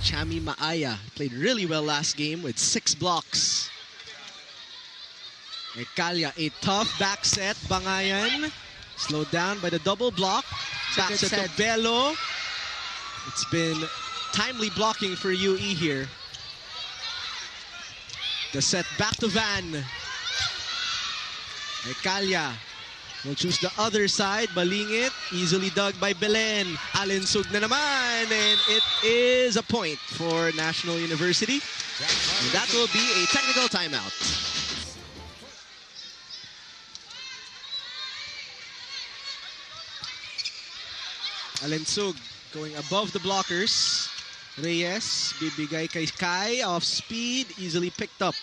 Chami Maaya played really well last game with 6 blocks. Ekalia, a tough back set. Bangayan slowed down by the double block. Back set to Bello. It's been timely blocking for UE here. The set back to Van. Ekalia will choose the other side. Balingit, easily dug by Belen. Alinsug na naman. And it is a point for National University. And that will be a technical timeout. Alinsug going above the blockers. Reyes, bibigay kay Kai, off speed, easily picked up.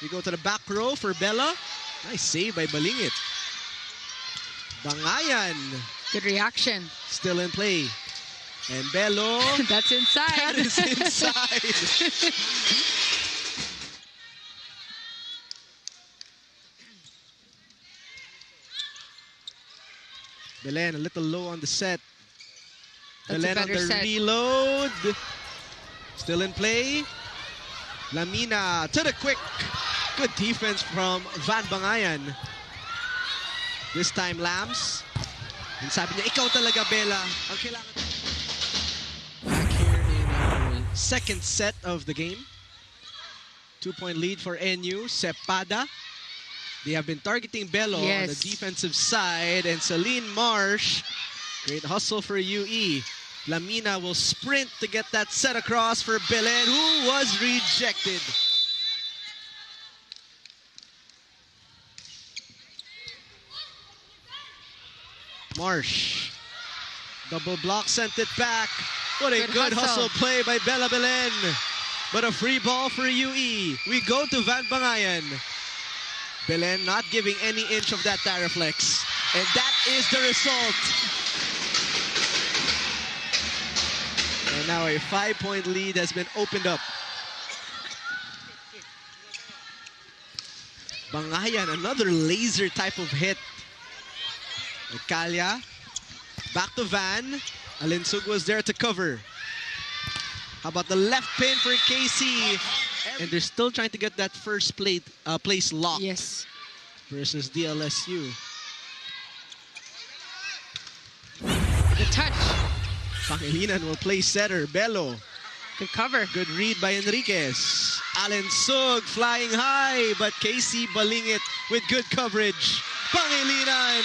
We go to the back row for Bella. Nice save by Balingit. Bangayan. Good reaction. Still in play. And Bello. That's inside. That is inside. Belen a little low on the set. Belen on the reload. Still in play. Lamina to the quick. Good defense from Van Bangayan. This time Lams. And sabi niya, ikaw talaga, Bella. Ang kailangan. Back here in our second set of the game. 2-point lead for NU. Sepada. They have been targeting Bello on the defensive side. And Celine Marsh. Great hustle for UE. Lamina will sprint to get that set across for Belen, who was rejected. Marsh. Double block, sent it back. What a good hustle play by Bella Belen. But a free ball for UE. We go to Van Bangayan. Belen not giving any inch of that Taraflex. And that is the result. And now a 5-point lead has been opened up. Bangayan, another laser type of hit. Ekalia, back to Van. Alinsug was there to cover. How about the left pin for KC? And they're still trying to get that first place lock. Yes. Versus DLSU. The touch. Pangilinan will play setter. Bello. Good cover. Good read by Enriquez. Alinsug flying high, but KC Balingit with good coverage. Pangilinan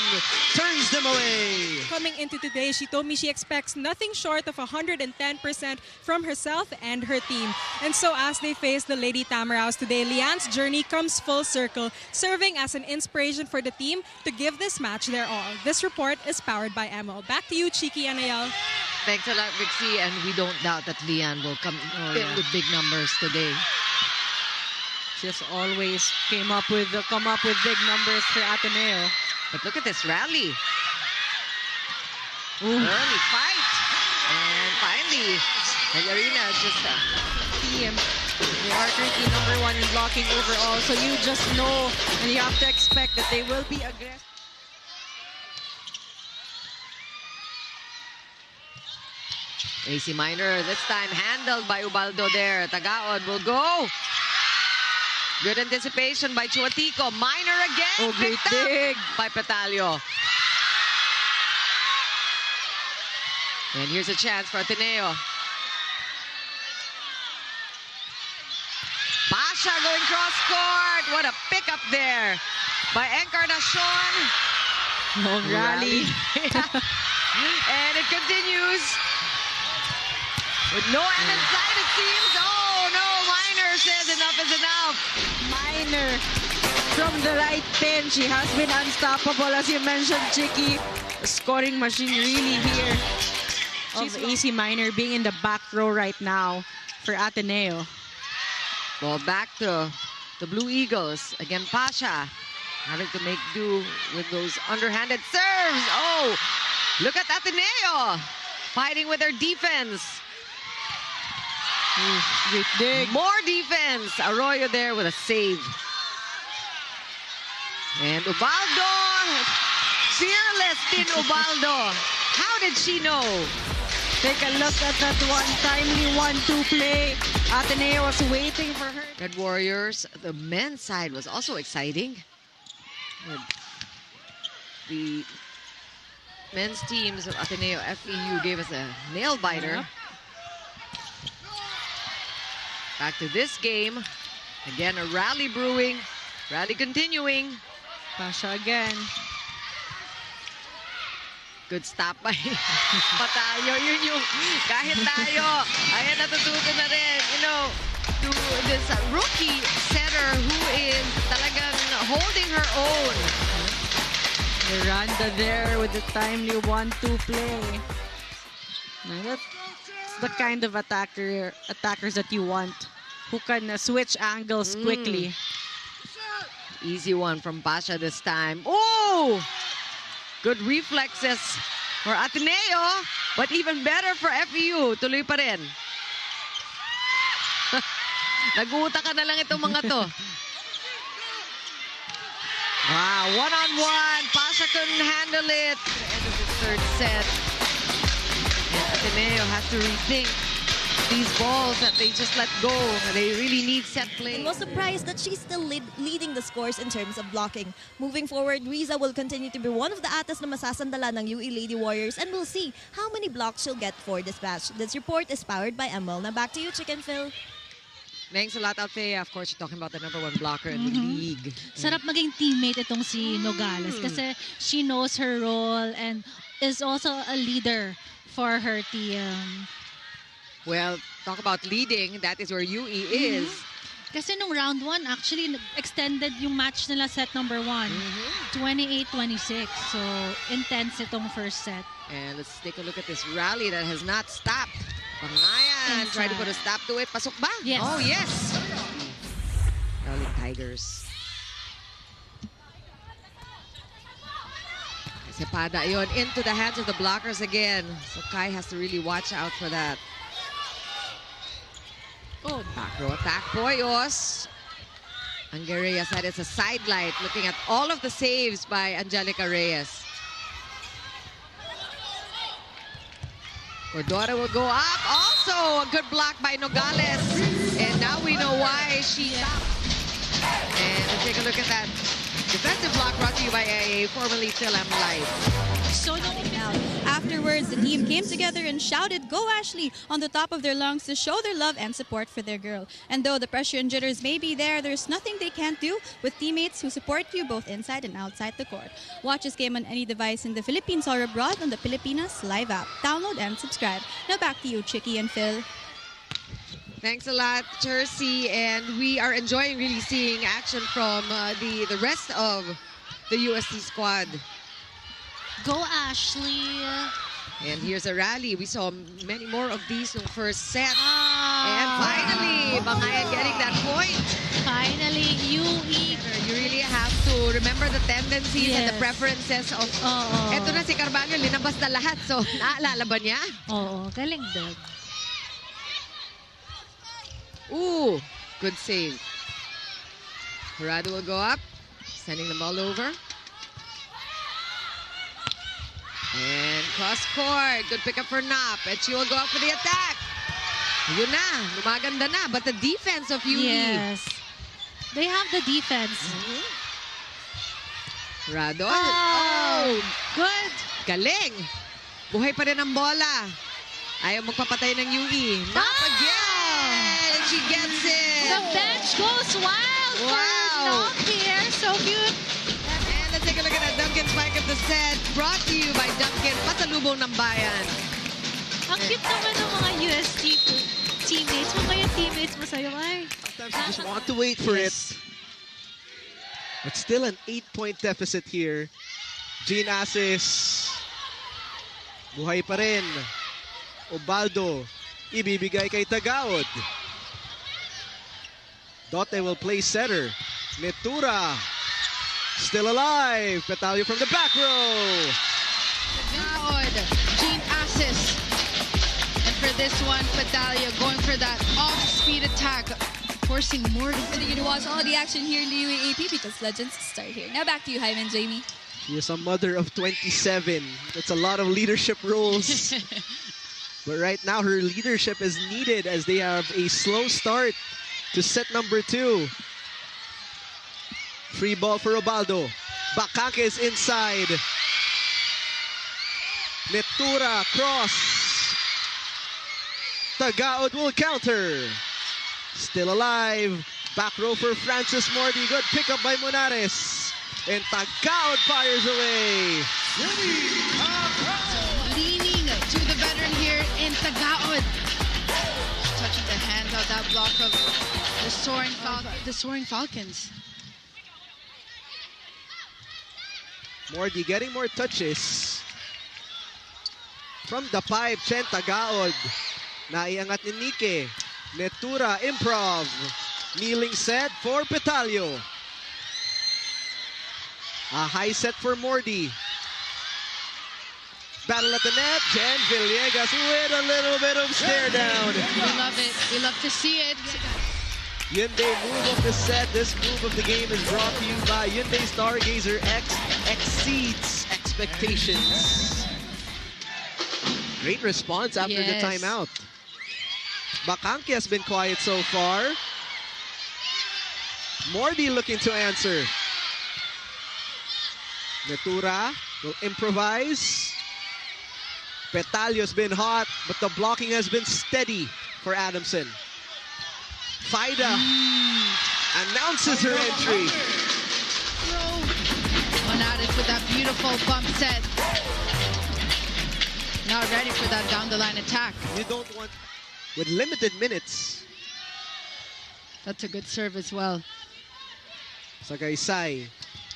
turns them away. Coming into today, she told me she expects nothing short of 110% from herself and her team. And so as they face the Lady Tamaraos today, Lian's journey comes full circle, serving as an inspiration for the team to give this match their all. This report is powered by ML. Back to you, Chiki and Ayel. Thanks a lot, Rixie, and we don't doubt that Lian will come in with big numbers today. Just always come up with big numbers for Ateneo. But look at this rally. Early fight. And finally, Arena just... Team. They are currently #1 in blocking overall, so you just know and you have to expect that they will be aggressive. AC Minor, this time handled by Ubaldo there. Tagaod will go. Good anticipation by Chuatico. Minor again. Oh, great dig by Petalio. And here's a chance for Ateneo. Pasha going cross court. What a pickup there by Encarnacion. Oh, rally. And it continues. With no end in sight, it seems. Oh, no. Minor says enough is enough. Minor from the right pin. She has been unstoppable, as you mentioned, Chiki. The scoring machine really here of AC Minor being in the back row right now for Ateneo. Ball back to the Blue Eagles. Again, Pasha having to make do with those underhanded serves. Oh, look at Ateneo fighting with their defense. Great dig. More defense. Arroyo there with a save. And Ubaldo. Fearless in Ubaldo. How did she know? Take a look at that one. Timely 1-2 play. Ateneo was waiting for her. Red Warriors, the men's side was also exciting. The men's teams of Ateneo FEU gave us a nail biter. Yep. Back to this game. Again, a rally brewing. Rally continuing. Pasha again. Good stop by Patayo. Yun yung kahit tayo. Ayan, natututo na rin. You know, to this rookie setter who is talagang holding her own. Miranda there with the timely 1-2 play. Now that's the kind of attackers that you want, who can switch angles quickly. Easy one from Pasha this time. Oh! Good reflexes for Ateneo, but even better for FEU. Tuloy pa rin. Naguta ka na lang itong mga to. Wow, one-on-one. Pasha couldn't handle it. At the end of the third set. And Ateneo has to rethink these balls that they just let go. They really need set play. And was surprised that she's still leading the scores in terms of blocking. Moving forward, Riza will continue to be one of the atas na masasandala ng UE Lady Warriors, and we'll see how many blocks she'll get for this match. This report is powered by ML. Now back to you, Chicken Phil. Thanks a lot, Althea. Of course, you're talking about the #1 blocker in the league. Sarap maging teammate itong si Nogales kasi she knows her role and is also a leader for her team. Well, talk about leading. That is where UE is. Kasi nung round 1, actually, extended yung match nila set number 1. 28-26. So, intense itong first set. And let's take a look at this rally that has not stopped. Pangayan, try to put a stop to it. Pasok ba? Yes. Oh, yes. Rally Tigers. Sepada yon into the hands of the blockers again. So Kai has to really watch out for that. Oh, back row attack, Poyos. Angge Reyes had it's a sidelight, looking at all of the saves by Angelica Reyes. Cordora will go up. Also, a good block by Nogales. And now we know why she stopped. And let's take a look at that defensive block brought to you by AA, formerly Philem Live. So afterwards, the team came together and shouted, "Go Ashley!" on the top of their lungs to show their love and support for their girl. And though the pressure and jitters may be there, there's nothing they can't do with teammates who support you both inside and outside the court. Watch this game on any device in the Philippines or abroad on the Pilipinas Live app. Download and subscribe. Now back to you, Chicky and Phil. Thanks a lot, Jersey. And we are enjoying really seeing action from the rest of the UST squad. Go, Ashley! And here's a rally. We saw many more of these in the first set. And finally, Bangayan getting that point. Finally, UE. You really have to remember the tendencies and the Yes. preferences of... Eto na si Carvalho, linabas na lahat. So, naalala ba niya? Oo, galing din. Ooh, good save. Jurado will go up, sending the ball over. And cross court. Good pickup for Nap. And she will go up for the attack. Yun na. Lumaganda na. But the defense of UE. Yes. They have the defense. Rado. Oh, good. Galing. Buhay pa rin ang bola. Ayaw magpapatay ng UE. Nap again. And she gets it. The bench goes wild Wow. for Knock here. So cute. And let's take a look at that Duncan spike of the set. Brought to you by Duncan. Pasalubong ng bayan. Ang cute naman ng mga UST teammates. Kung kayo teammates mo sa'yo, ay. Sometimes you just want to wait for it. But still an 8-point deficit here. Jean Asis. Buhay pa rin. Obaldo. Ibibigay kay Tagaod. Dote will play setter. Metura. Still alive. Petalio from the back row. Tagaod. Jean Asis. And for this one, Petalio going for that off-speed attack, forcing more. Continue to watch all the action here in the UAAP because legends start here. Now back to you, Jaime and Jamie. She is a mother of 27. That's a lot of leadership roles. But right now, her leadership is needed as they have a slow start to set number 2. Free ball for Robaldo. Bakake is inside. Netura, cross. Tagaod will counter. Still alive. Back row for Francis Mordi. Good pickup by Monares. And Tagaod fires away. Leaning to the veteran here in Tagaod. Touching the hands out that block of the Soaring Falcons. Mordi getting more touches. From the pipe, Chen Tagaod. Naiangat ni Nike. Netura, improv. Kneeling set for Petalio. A high set for Mordi. Battle at the net. Jen Villegas with a little bit of stare down. We love it. We love to see it. Hyundai move of the set. This move of the game is brought to you by Hyundai Stargazer X. Exceeds expectations. Great response after the timeout. Bakake has been quiet so far. Mordi looking to answer. Netura will improvise. Petalio's been hot, but the blocking has been steady for Adamson. Faida announces her entry. Monares with that beautiful bump set. Now ready for that down the line attack. You don't want, with limited minutes. That's a good serve as well. Sagaysay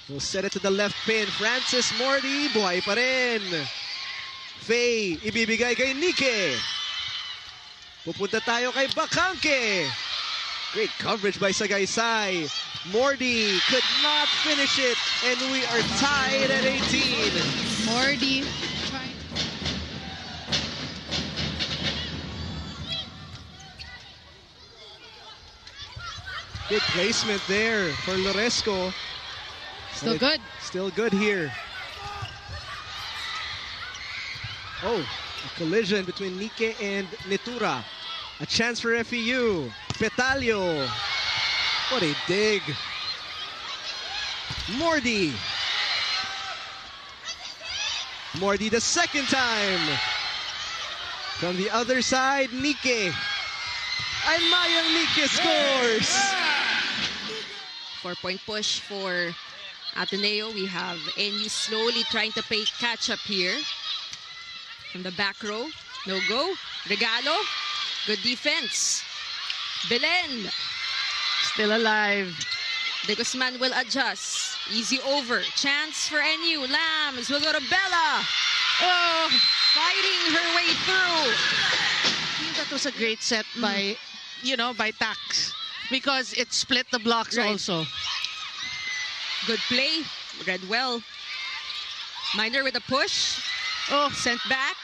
will set it to the left pin. Francis Mordi, buhay pa rin. Faye, ibibigay kay Nike. Pupunta tayo kay Bakake. Great coverage by Sagaysay. Mordi could not finish it, and we are tied at 18. Mordi trying. Good placement there for Loresco. Still good. Still good here. Oh, a collision between Nike and Netura. A chance for FEU. Petalio. What a dig. Mordi. Mordi the second time. From the other side, Nike. And Mayang Nike scores. 4-point push for Ateneo. We have NU slowly trying to play catch up here. From the back row, no go. Regalo, good defense. Belen, Still alive. De Guzman will adjust. Easy over. Chance for NU. Lambs will go to Bella. Oh, fighting her way through. I think that was a great set by, by Tax. Because it split the blocks also. Good play. Read well. Minor with a push. Oh, sent back.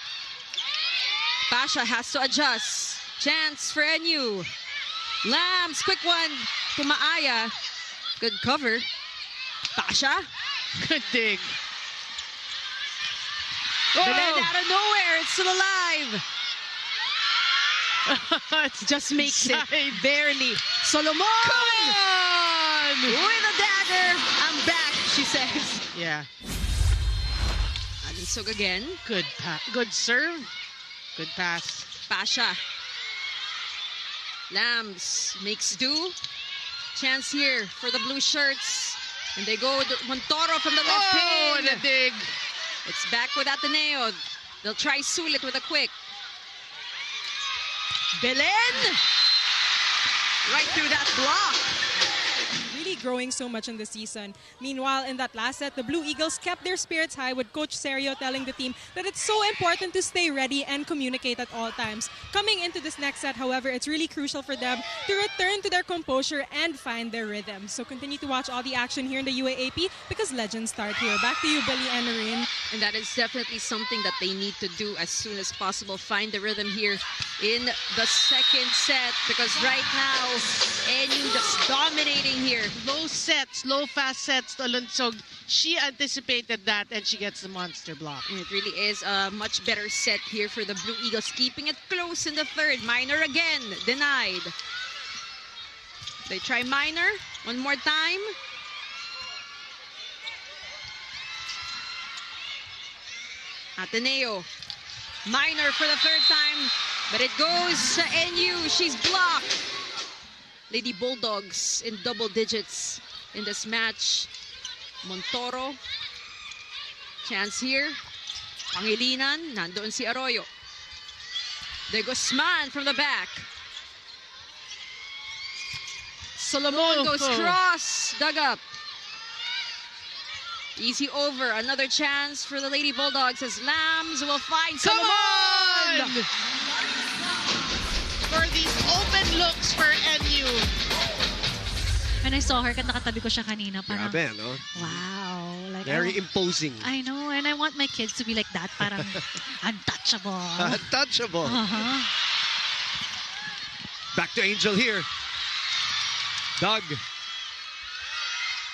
Pasha has to adjust. Chance for NU. Lambs, quick one to Maaya. Good cover. Pasha. Good dig. Belen out of nowhere. It's still alive. Just makes it barely. Solomon! Come on! With a dagger. I'm back, she says. Yeah. Alinsog again. Good good serve. Good pass. Pasha. Lambs makes do. Chance here for the blue shirts. And they go with Montoro from the left pin. And a dig. It's back with Ateneo. They'll try Sulit with a quick. Belen! Right through that block. Really growing so much in the season. Meanwhile, in that last set, the Blue Eagles kept their spirits high with Coach Serio telling the team that it's so important to stay ready and communicate at all times. Coming into this next set, however, it's really crucial for them to return to their composure and find their rhythm. So continue to watch all the action here in the UAAP because legends start here. Back to you, Billy and Noreen. And that is definitely something that they need to do as soon as possible. Find the rhythm here in the second set, because right now, NU just dominating here. Low sets, low fast sets to Lunsog. She anticipated that and she gets the monster block. And it really is a much better set here for the Blue Eagles, keeping it close in the third. Minor again, denied. They try Minor one more time. Ateneo, Minor for the third time, but it goes to NU. She's blocked. Lady Bulldogs in double digits in this match. Montoro, chance here. Pangilinan, nandoon si Arroyo. De Guzman from the back. Solomon goes cross, dug up. Easy over, another chance for the Lady Bulldogs as Lambs will find Solomon! For these open looks for NU. When I saw her, nakatabi ko siya kanina. Parang, Grabe, no? wow. Like, Very imposing. I know, and I want my kids to be like that. Parang untouchable. Untouchable. Back to Angel here. Doug.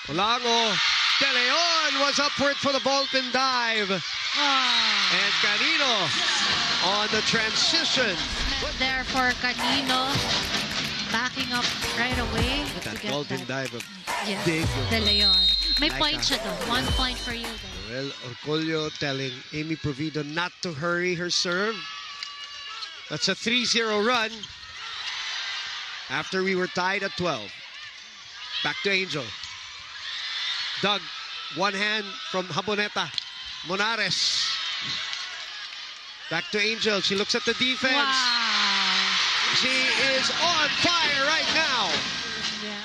Olango. De Leon was upward for the vault and dive. And Canino on the transition. There for Canino. Backing up right away. That vault and dive of yes, big. De Leon. May like point siya doon. 1 point for you. Well, Orcolio telling Amy Provido not to hurry her serve. That's a 3-0 run after we were tied at 12. Back to Angel. Doug, one hand from Haboneta. Monares. Back to Angel. She looks at the defense. Wow. She is on fire right now. Yeah.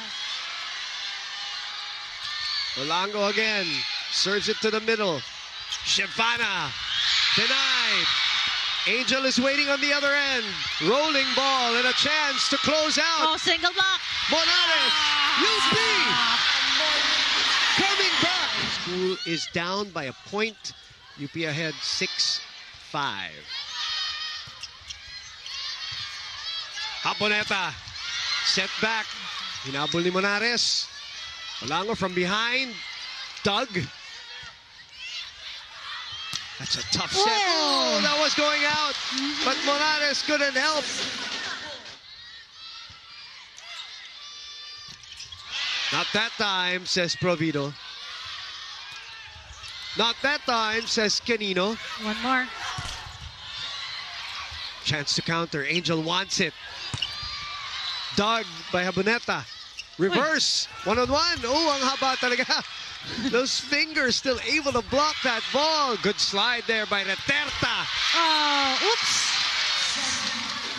Olango again. Serves it to the middle. Shivana. Denied. Angel is waiting on the other end. Rolling ball and a chance to close out. Oh, single block. Monares. UP. Coming back. School is down by a point. UP ahead 6-5. Haboneta. Set back. Hinabol ni Monares. Olango from behind. Doug. That's a tough set. Oh, that was going out. But Monares couldn't help. Not that time, says Provido. Not that time, says Canino. One more. Chance to counter. Angel wants it. Dug by Haboneta. Reverse. One-on-one. Oh, ang haba talaga. Those fingers still able to block that ball. Good slide there by Reterta. Oh, oops.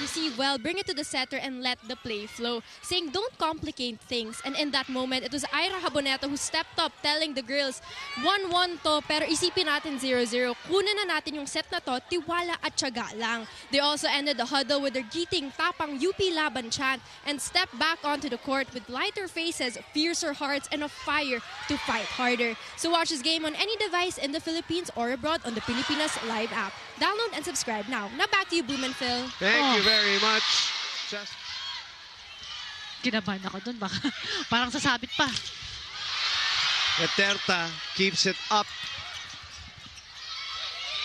Receive well, bring it to the setter and let the play flow. Saying don't complicate things. And in that moment, it was Ira Haboneta who stepped up telling the girls, 1-1 to, pero isipin natin 0-0. Kunin na natin yung set na to, tiwala at tiyaga lang. They also ended the huddle with their giting tapang UP Laban chant and stepped back onto the court with lighter faces, fiercer hearts, and a fire to fight harder. So watch this game on any device in the Philippines or abroad on the Pilipinas Live app. Download and subscribe now. Now back to you, Boom and Phil. Thank you very much. Just Kinabahan ako dun. Baka parang sasabit pa. Reterta keeps it up.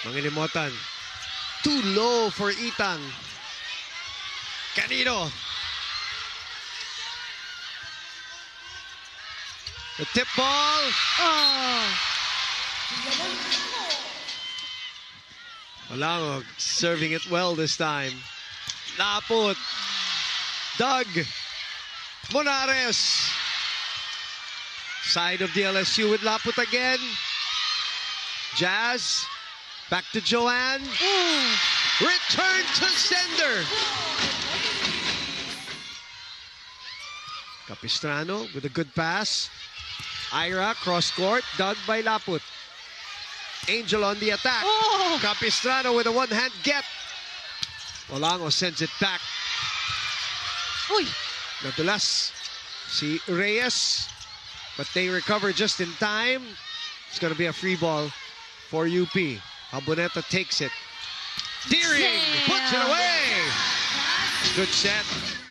Mangilimutan. Too low for Itang. Canino. The tip ball. Oh. Olango serving it well this time. Laput. Doug. Monares. Side of the LSU with Laput again. Jazz. Back to Joanne. Return to sender. Capistrano with a good pass. Ira cross court. Dug by Laput. Angel on the attack. Capistrano with a one-hand get. Olango sends it back. Uy. Nadulas si Reyes. But they recover just in time. It's going to be a free ball for UP. Aboneta takes it. Deering puts it away. Good set.